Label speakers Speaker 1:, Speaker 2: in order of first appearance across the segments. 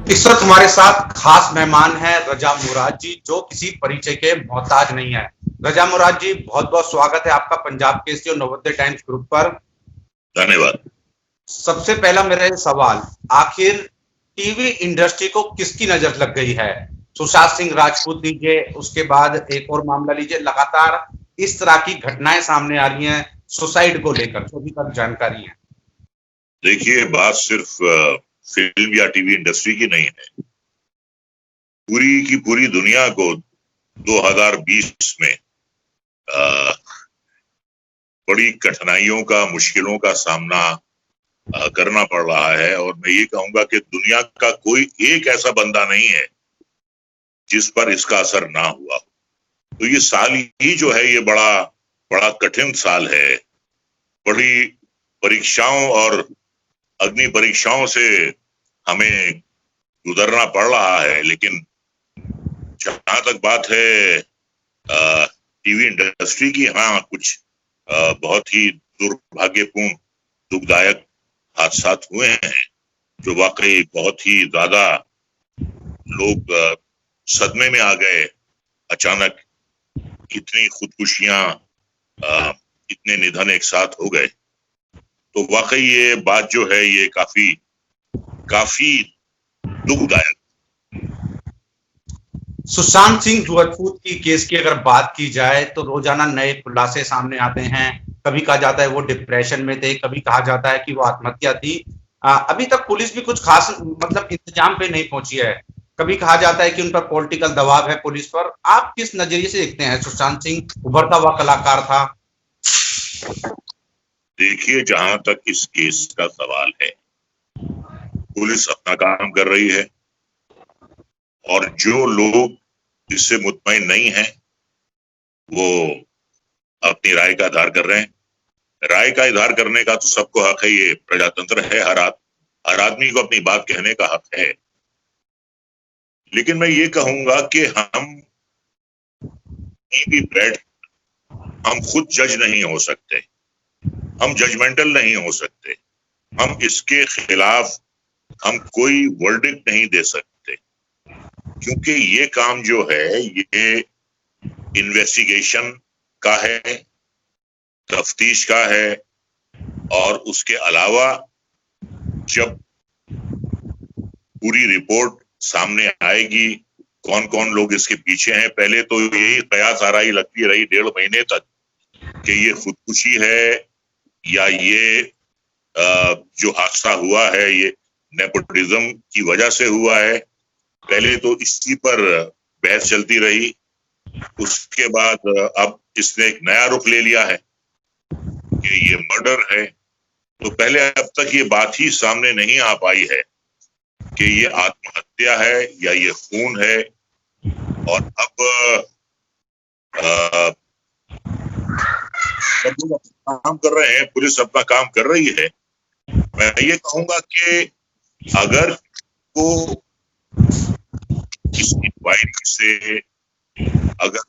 Speaker 1: इस वक्त हमारे साथ खास मेहमान है रजा मुराद जी, जो किसी परिचय के मोहताज नहीं है। रजा मुराद जी, बहुत बहुत स्वागत है आपका पंजाब केसरी और नवोदय टाइम्स ग्रुप पर।
Speaker 2: धन्यवाद।
Speaker 1: सबसे पहला मेरा ये सवाल, आखिर टीवी इंडस्ट्री को किसकी नजर लग गई है? सुशांत सिंह राजपूत लीजिए, उसके बाद एक और मामला लीजिए, लगातार इस तरह की घटनाएं सामने आ रही हैं सुसाइड को लेकर, जो अभी तक जानकारी है।
Speaker 2: देखिए, बात सिर्फ फिल्म या टीवी इंडस्ट्री की नहीं है। पूरी की पूरी दुनिया को 2020 में बड़ी कठिनाइयों का, मुश्किलों का सामना करना पड़ रहा है। और मैं ये कहूंगा कि दुनिया का कोई एक ऐसा बंदा नहीं है जिस पर इसका असर ना हुआ। तो ये साल ही जो है, ये बड़ा बड़ा कठिन साल है। बड़ी परीक्षाओं और अग्नि परीक्षाओं से हमें गुजरना पड़ रहा है। लेकिन जहां तक बात है टीवी इंडस्ट्री की, हाँ, कुछ बहुत ही दुर्भाग्यपूर्ण, दुखदायक हादसा हुए हैं, जो वाकई बहुत ही ज्यादा लोग सदमे में आ गए। अचानक इतनी खुदकुशियां, इतने निधन एक साथ हो गए। तो वाकई ये बात जो है, ये काफी काफी दुखदायक।
Speaker 1: सुशांत सिंह राजपूत की केस की अगर बात की जाए तो रोजाना नए खुलासे सामने आते हैं। कभी कहा जाता है वो डिप्रेशन में थे, कभी कहा जाता है कि वो आत्महत्या थी। अभी तक पुलिस भी कुछ खास मतलब इंतजाम पे नहीं पहुंची है। कभी कहा जाता है कि उन पर पॉलिटिकल दबाव है पुलिस पर। आप किस नजरिए से देखते हैं? सुशांत सिंह उभरता हुआ कलाकार था।
Speaker 2: देखिए, जहां तक इस केस का सवाल है, पुलिस अपना काम कर रही है और जो लोग इससे मुतमईन नहीं है, वो अपनी राय का इजहार कर रहे हैं। राय का इजहार करने का तो सबको हक है, ये प्रजातंत्र है। हर आदमी को अपनी बात कहने का हक है। लेकिन मैं ये कहूंगा कि हम भी बैठ हम खुद जज नहीं हो सकते, हम जजमेंटल नहीं हो सकते, हम इसके खिलाफ हम कोई वर्डिक्ट नहीं दे सकते, क्योंकि ये काम जो है, ये इन्वेस्टिगेशन का है, तफ्तीश का है। और उसके अलावा जब पूरी रिपोर्ट सामने आएगी, कौन कौन लोग इसके पीछे हैं, पहले तो यही कयास आराई लगती रही 1.5 महीने तक कि ये खुदकुशी है या ये जो हादसा हुआ है, ये नेपोटिज्म की वजह से हुआ है। पहले तो इसी पर बहस चलती रही। उसके बाद अब इसने एक नया रुख ले लिया है कि ये मर्डर है। तो पहले अब तक ये बात ही सामने नहीं आ पाई है कि ये आत्महत्या है या ये खून है। और अब सब लोग अपना काम कर रहे हैं, पुलिस अपना काम कर रही है। मैं ये कहूंगा कि अगर को इस इंक्वायरी से अगर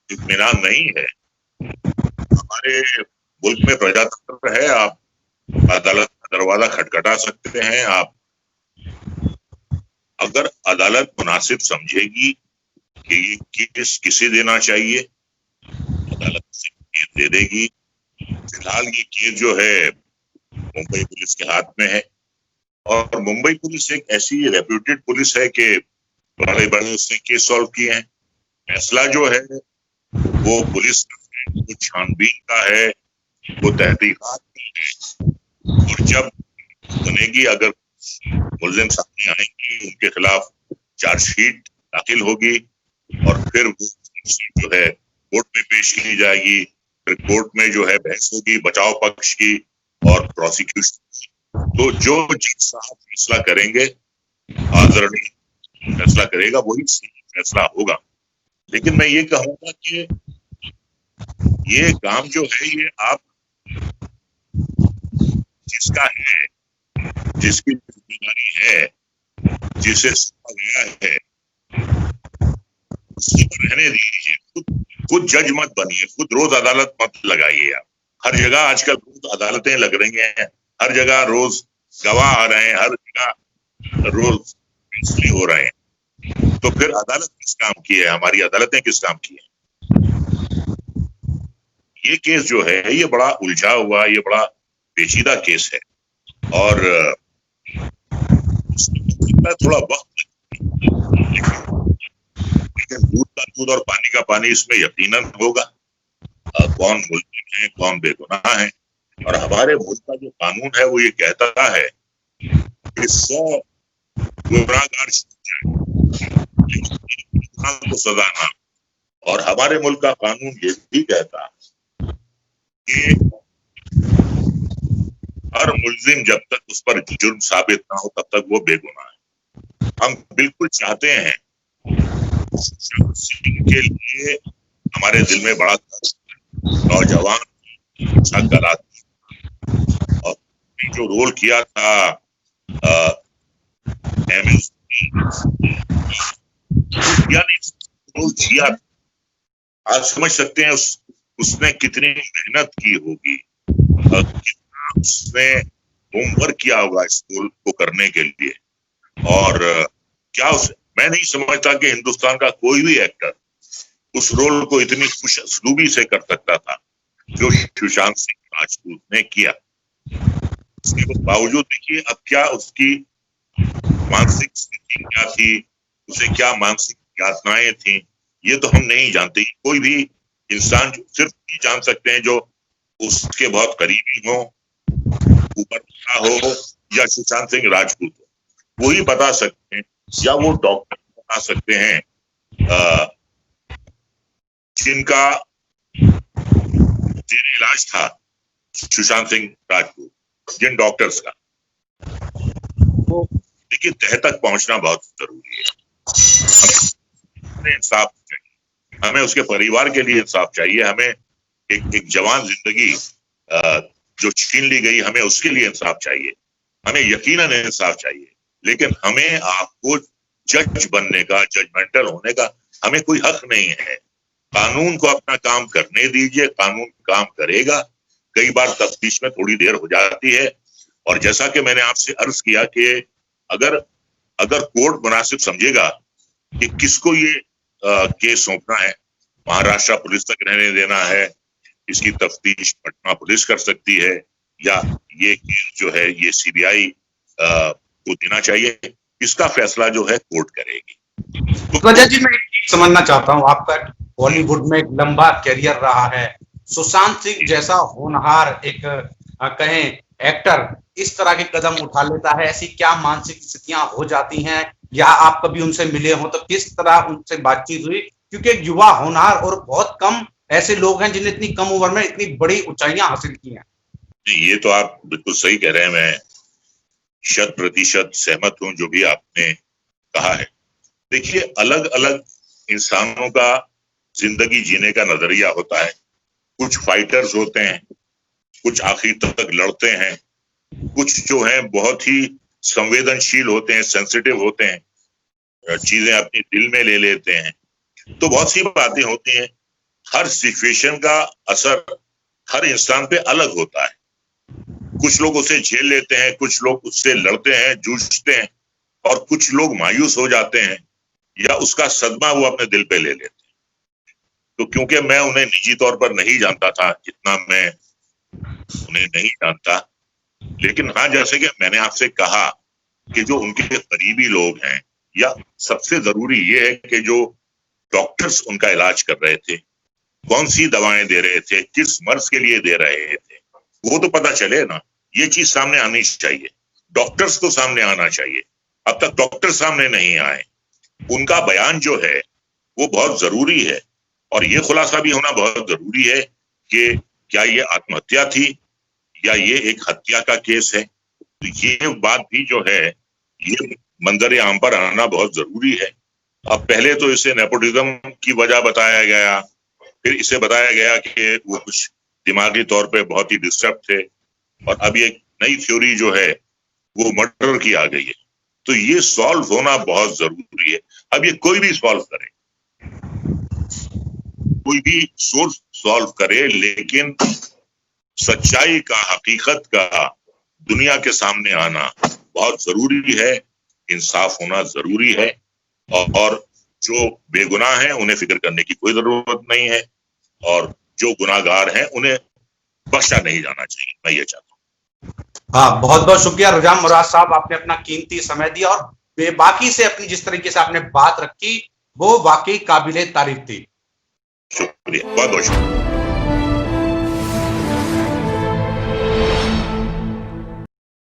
Speaker 2: इत्मीनान नहीं है, हमारे मुल्क में प्रजातंत्र है, आप अदालत का दरवाजा खटखटा सकते हैं। आप अगर अदालत मुनासिब समझेगी कि ये केस किसे देना चाहिए, अदालत से केस दे देगी। फिलहाल ये केस जो है मुंबई पुलिस के हाथ में है, और मुंबई पुलिस एक ऐसी रेप्यूटेड पुलिस है कि बड़े बड़े उसने केस सॉल्व किए हैं। फैसला जो है वो पुलिस का है, वो छानबीन का है, वो तहकीकात का है। और जब बनेगी, अगर मुल्जिम सामने आएंगी, उनके खिलाफ चार्जशीट दाखिल होगी और फिर वो जो है कोर्ट में पेश की जाएगी। फिर कोर्ट में जो है बहस होगी बचाव पक्ष की और प्रोसिक्यूशन। तो जो जज साहब फैसला करेंगे, आदरणीय फैसला करेगा, वही सही फैसला होगा। लेकिन मैं ये कहूंगा कि ये काम जो है, ये आप जिसका है, जिसकी जिम्मेदारी है, जिसे सौंपा गया है, उसी पर रहने दीजिए। खुद जज मत बनिए, खुद रोज अदालत मत लगाइए। आप हर जगह आजकल रोज अदालतें लग रही हैं, हर जगह रोज गवाह आ रहे हैं, हर जगह रोज इसलिए हो रहे हैं। तो फिर अदालत किस काम की है, हमारी अदालतें किस काम की है? ये केस जो है ये बड़ा उलझा हुआ, ये बड़ा पेचीदा केस है और थोड़ा वक्त, लेकिन दूध का दूध और पानी का पानी इसमें यकीनन होगा। कौन मुल्ज़िम है, कौन बेगुनाह है। और हमारे मुल्क का जो कानून है वो ये कहता है कि 100 गुनाहगार को सजा ना। और हमारे मुल्क का कानून ये भी कहता कि हर मुल्जिम जब तक उस पर जुर्म साबित ना हो तब तक वो बेगुनाह है। हम बिल्कुल चाहते हैं सिंह के लिए, हमारे दिल में बड़ा नौजवान अच्छा करा और जो रोल किया था रोल किया, आज समझ सकते हैं उसने कितनी मेहनत की होगी, कितना उसने होमवर्क किया होगा इस रोल को करने के लिए। और क्या मैं नहीं समझता कि हिंदुस्तान का कोई भी एक्टर उस रोल को इतनी खुशअस्लूबी से कर सकता था जो सुशांत सिंह राजपूत ने किया। उसके बावजूद देखिए अब क्या उसकी मानसिक स्थिति क्या थी, उसे क्या मानसिक यातनाएं थी, ये तो हम नहीं जानते। कोई भी इंसान सिर्फ ये जान सकते हैं जो उसके बहुत करीबी हो, ऊपर हो या सुशांत सिंह राजपूत हो, वही बता सकते हैं, या वो डॉक्टर बता सकते हैं जिनका इलाज था सुशांत सिंह राजपूत, जिन डॉक्टर्स का। तो देखिए तह तक पहुंचना बहुत जरूरी है। हमें इंसाफ चाहिए, हमें उसके परिवार के लिए इंसाफ चाहिए, हमें एक जवान जिंदगी जो छीन ली गई, हमें उसके लिए इंसाफ चाहिए, हमें यकीनन इंसाफ चाहिए। लेकिन हमें आपको जज बनने का, जजमेंटल होने का हमें कोई हक नहीं है। कानून को अपना काम करने दीजिए, कानून काम करेगा। कई बार तफ्तीश में थोड़ी देर हो जाती है और जैसा कि मैंने आपसे अर्ज किया कि अगर कोर्ट मुनासिब समझेगा कि किसको ये केस सौंपना है, महाराष्ट्र पुलिस तक रहने देना है, इसकी तफ्तीश पटना पुलिस कर सकती है, या ये केस जो है ये सीबीआई को देना चाहिए, इसका फैसला जो है कोर्ट करेगी।
Speaker 1: वजह जी मैं एक चीज समझना चाहता हूँ, आपका बॉलीवुड में एक लंबा करियर रहा है, सुशांत सिंह जैसा होनहार एक कहें एक्टर इस तरह के कदम उठा लेता है, ऐसी क्या मानसिक स्थितियां हो जाती हैं, या आप कभी उनसे मिले हो तो किस तरह उनसे बातचीत हुई? क्योंकि एक युवा होनहार और बहुत कम ऐसे लोग हैं जिन्हें इतनी कम उम्र में इतनी बड़ी ऊंचाइयां हासिल की हैं।
Speaker 2: ये तो आप बिल्कुल सही कह रहे हैं, मैं 100% सहमत हूं जो भी आपने कहा है। देखिए अलग अलग इंसानों का जिंदगी जीने का नजरिया होता है। कुछ फाइटर्स होते हैं, कुछ आखिर तक लड़ते हैं, कुछ जो हैं बहुत ही संवेदनशील होते हैं, सेंसिटिव होते हैं, चीजें अपने दिल में ले लेते हैं। तो बहुत सी बातें होती हैं। हर सिचुएशन का असर हर इंसान पे अलग होता है। कुछ लोग उसे झेल लेते हैं, कुछ लोग उससे लड़ते हैं, जूझते हैं, और कुछ लोग मायूस हो जाते हैं या उसका सदमा वो अपने दिल पे ले लेते हैं। तो क्योंकि मैं उन्हें निजी तौर पर नहीं जानता था जितना मैं उन्हें नहीं जानता, लेकिन हाँ जैसे कि मैंने आपसे कहा कि जो उनके करीबी लोग हैं, या सबसे जरूरी ये है कि जो डॉक्टर्स उनका इलाज कर रहे थे, कौन सी दवाएं दे रहे थे, किस मर्ज के लिए दे रहे थे, वो तो पता चले ना। ये चीज सामने आनी चाहिए, डॉक्टर्स को सामने आना चाहिए। अब तक डॉक्टर सामने नहीं आए, उनका बयान जो है वो बहुत जरूरी है, और ये खुलासा भी होना बहुत जरूरी है कि क्या ये आत्महत्या थी या ये एक हत्या का केस है। तो ये बात भी जो है ये मंजर आम पर आना बहुत जरूरी है। अब पहले तो इसे नेपोटिज्म की वजह बताया गया, फिर इसे बताया गया कि वो कुछ दिमागी तौर पे बहुत ही डिस्टर्ब थे, और अब एक नई थ्योरी जो है वो मर्डर की आ गई है। तो ये सॉल्व होना बहुत जरूरी है। अब ये कोई भी सॉल्व करे, कोई भी सोर्स सॉल्व करे, लेकिन सच्चाई का, हकीकत का दुनिया के सामने आना बहुत जरूरी है। इंसाफ होना जरूरी है और जो बेगुनाह हैं उन्हें फिक्र करने की कोई जरूरत नहीं है और जो गुनाहगार हैं उन्हें बख्शा नहीं जाना चाहिए। मैं ये चाहता हूँ।
Speaker 1: हाँ, बहुत बहुत शुक्रिया रुझान मुराद साहब, आपने अपना कीमती समय दिया और बेबाकी से अपनी जिस तरीके से आपने बात रखी वो वाकई काबिले तारीफ थी।
Speaker 2: शुक्रिया, बहुत बहुत शुक्रिया।